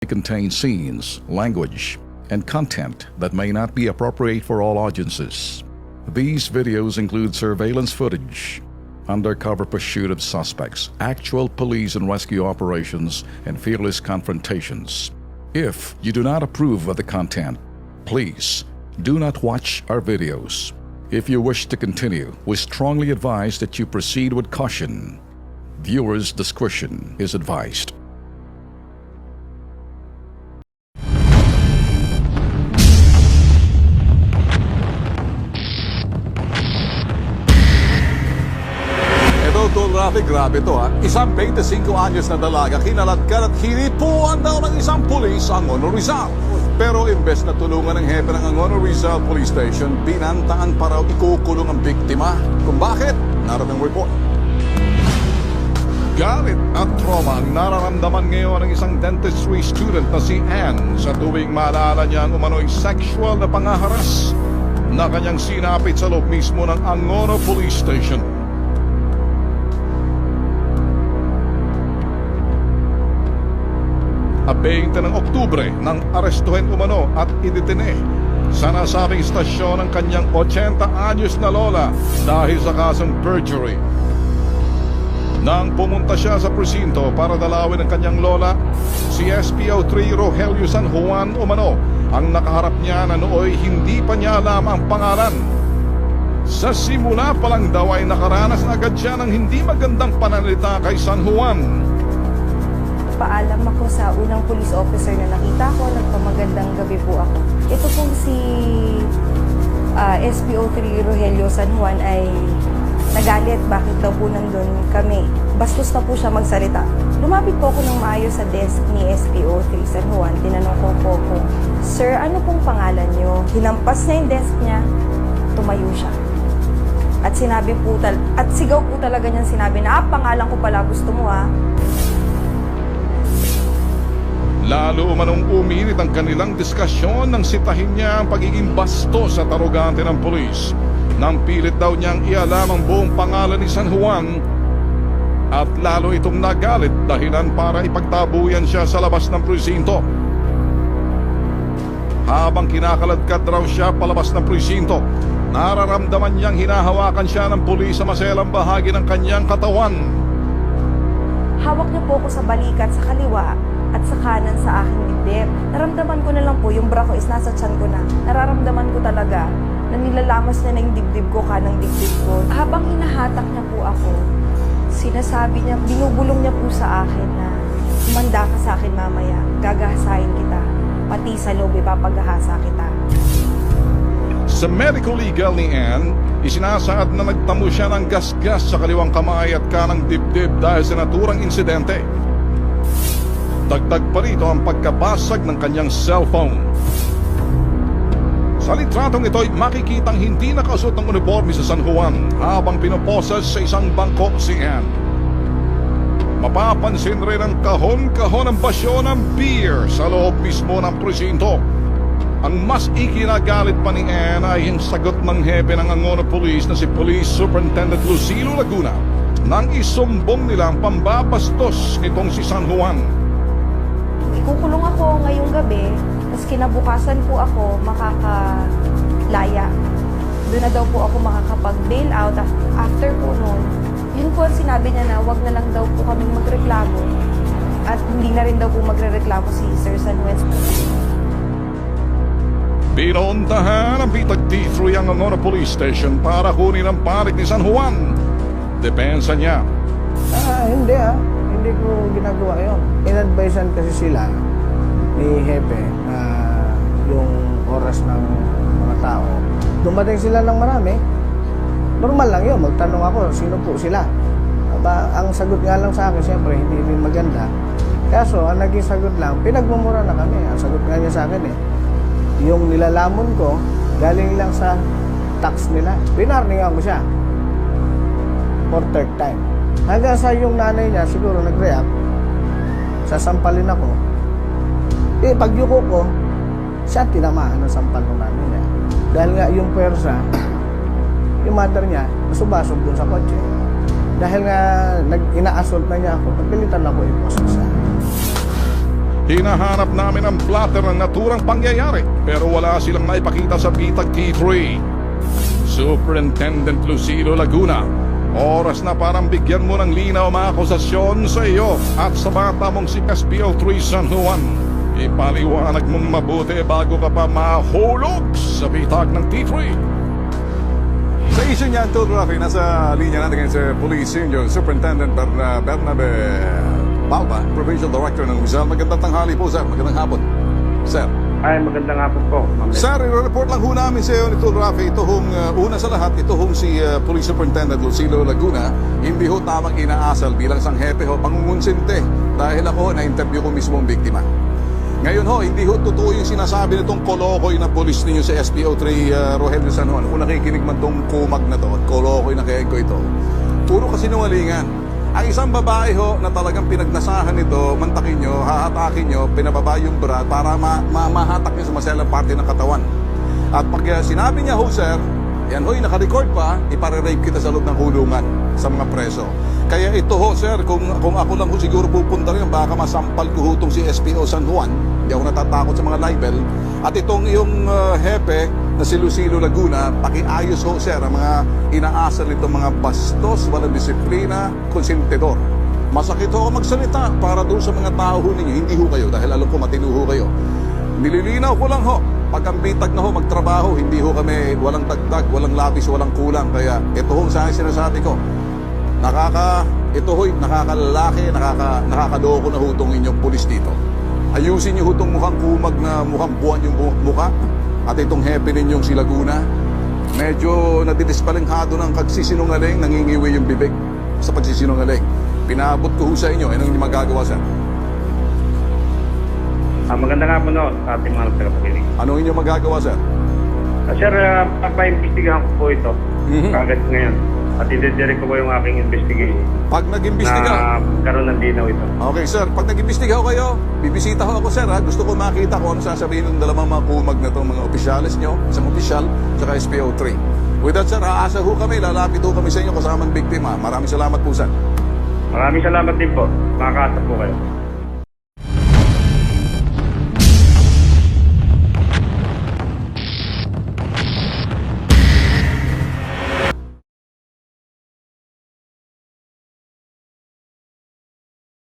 contain scenes, language, and content that may not be appropriate for all audiences. These videos include surveillance footage, undercover pursuit of suspects, actual police and rescue operations, and fearless confrontations. If you do not approve of the content, please do not watch our videos. If you wish to continue, we strongly advise that you proceed with caution. Viewers' discretion is advised. Traffic, grabe to ha. Isang 25 anyos na dalaga kinaladkad at hinipuan daw ng isang pulis ang Angono Rizal. Pero imbes na tulungan ng hepe ng Angono Rizal Police Station, binantaan pa raw ikukulong ang biktima. Kung bakit? Narang report. Galit at trauma ang nararamdaman ngayon ng isang dentistry student na si Anne sa tuwing maalala niya ang umano'y sexual na pangaharas na kanyang sinapit sa loob mismo ng Angono Police Station. Sa 20 ng Oktubre nang arestuhin umano at idetine sa nasabing istasyon ang kanyang 80 anyos na lola dahil sa kasong perjury. Nang pumunta siya sa presinto para dalawin ang kanyang lola, si SPO3 Rogelio San Juan umano ang nakaharap niya na nooy hindi pa niya alam ang pangalan. Sa simula pa lang daw ay nakaranas na agad siya ng hindi magandang pananalita kay San Juan. Paalam ako sa unang police officer na nakita ko, nagpamagandang gabi po ako. Ito pong si SPO3 Rogelio San Juan ay nagalit bakit daw po nandun kami. Bastos na po siya magsalita. Lumapit po ako ng maayos sa desk ni SPO3 San Juan. Tinanong ko po kung, "Sir, ano pong pangalan niyo?" Hinampas niya yung desk niya, tumayo siya. At sinabi po, at sigaw po talaga niyang sinabi na, "Pangalan ko pala, gusto mo ha?" Lalo umanong uminit ang kanilang diskasyon nang sitahin niya ang pagiging bastos at arogante ng pulis. Nang pilit daw niyang ialam ang buong pangalan ni San Juan at lalo itong nagalit dahilan para ipagtabuyan siya sa labas ng presinto. Habang kinakaladkad raw siya palabas ng presinto, nararamdaman niyang hinahawakan siya ng pulis sa maselang bahagi ng kanyang katawan. Hawak niya po ako sa balikat sa kaliwa at sa kanan sa aking dibdib. Naramdaman ko na lang po, yung bra ko is nasa tiyan ko na. Nararamdaman ko talaga na nilalamas niya na yung dibdib ko, kanang dibdib ko. Habang hinahatak niya po ako, sinasabi niya, binubulong niya po sa akin na, "Humanda ka sa akin mamaya, gagahasain kita. Pati sa loob, ipapagahasa kita." Sa medical legal ni Anne, isinasaad na nagtamo siya ng gasgas sa kaliwang kamay at kanang dibdib dahil sa naturang insidente. Dagdag pa rito ang pagkabasag ng kanyang cellphone. Sa litratong ito ay makikitang hindi nakasuot ng uniforme sa San Juan habang pinoposes sa isang bangko si Anne. Mapapansin rin ang kahon-kahon ng basyo ng beer sa loob mismo ng presinto. Ang mas ikinagalit pa ni Anne ay yung sagot ng hepe ng Angono Police na si Police Superintendent Lucilo Laguna nang isumbong nila ang pambabastos nitong si San Juan. Ikukulong ako ngayong gabi, tapos kinabukasan po ako makakalaya. Doon na daw po ako makakapag-bail out. After po noon, yun po ang sinabi niya na wag na lang daw po kaming magreklamo. At hindi na rin daw po magrereklamo si Sir San Juan. Pinuntahan ang Bitag D3 ang Angono Police Station para kunin ang panig ni San Juan. Depensa niya. Hindi ko ginagawa yun. In-advisean kasi sila ni Hepe na yung oras ng mga tao. Dumating sila ng marami. Normal lang yun. Magtanong ako, sino po sila? Ang sagot nga lang sa akin, siyempre, hindi rin maganda. Kaso, ang naging sagot lang, pinagmumura na kami. Ang sagot nga niya sa akin yung nilalamon ko, galing lang sa tax nila. Pinarningan ko siya for third time. Hanggang sa yung nanay niya siguro nag-react, sasampalin ako. Pagyuko ko, siya tinamaan ng sampal ng nanay niya. Dahil nga yung pwersa, yung mother niya, nasubasog dun sa kotse. Dahil nga ina-assault na niya ako, napilitan ako ipasok sa. Hinahanap namin ang platter ng naturang pangyayari pero wala silang naipakita sa bitag T3. Superintendent Lucilo Laguna, oras na parang bigyan mo ng linaw mga akusasyon sa iyo at sa bata mong si SPO3 San Juan. Ipaliwanag mong mabuti bago ka pa mahulog sa bitag ng T3. Sa issue niyan, Tol Rafi, nasa linya natin ngayon sa Police Senior Superintendent Bernabe Balba, Provincial Director ng Rizal. Magandang tanghali po, sir. Magandang hapon. Sir. Ay, magandang hapon po. Sir, i-report lang ho namin sa iyo ni Tol Rafi. Ito hong, una sa lahat, ito hong si Police Superintendent Lucilo Laguna. Hindi ho tamang inaasal bilang sang hepe ho, pangungunsinte. Dahil ako, na-interview ko mismo ang biktima. Ngayon ho, hindi ho totoo yung sinasabi nitong kolokoy na polis ninyo sa SPO3 Rogelio San Juan. Kung nakikinig man tong kumag na to at kolokoy na kaya ko ito, puro kasinungalingan. Ang isang babae ho na talagang pinagnasahan nito, mantakin nyo, hahatakin nyo, pinababa yung bra para mahatak nyo sa maselang parte ng katawan. At pag sinabi niya ho, sir, yan ho'y nakarecord pa, ipare-rape kita sa loob ng hulungan sa mga preso. Kaya ito ho, sir, kung ako lang ho siguro pupunta rin, baka masampal ko ho itong si SPO San Juan. Hindi ako natatakot sa mga libel. At itong iyong hepe na si Lucilo Laguna, pakiayos ho, sir, ang mga inaasal nitong mga bastos, walang disiplina, konsentidor. Masakit ho ako magsalita para doon sa mga tao ho ninyo. Hindi ho kayo, dahil alam ko matino ho kayo. Nililinaw ko lang ho, pag ang bitag na ho magtrabaho, hindi ho kami walang dagdag, walang labis, walang kulang. Kaya ito ho sa akin sinasabi ko, ito ho'y nakakalalaki, nakakadoko na hutong inyong pulis dito. Ayusin niyo hutong mukhang kumag na mukhang buwan yung mukha. At itong hepe ninyong si Laguna, medyo nadidispalingado ng kagsisinungaling, nangingiwi yung bibig sa pagsisinungaling. Pinaabot ko ho sa inyo, anong hindi magagawa, sir? Maganda nga po no, sa ating mga tagapakinig. Anong inyong magagawa, sir? Sir, pagpaimbestigahan ko po ito, kagad ngayon. At i-direct ko po yung aking investigation Pag nag-imbestiga, na karoon ng dinaw ito. okay, sir. Pag nag-imbestiga ho kayo, bibisita ho ako, sir. Ha? Gusto ko makita kung ano sasabihin ng dalawang mga kumag na itong mga opisyalis nyo, isang opisyal, saka SPO3. With that, sir, aasa ho kami, lalapit ho kami sa inyo kasama ng biktima. Maraming salamat po, sir. Maraming salamat din po. Makakaasa po kayo.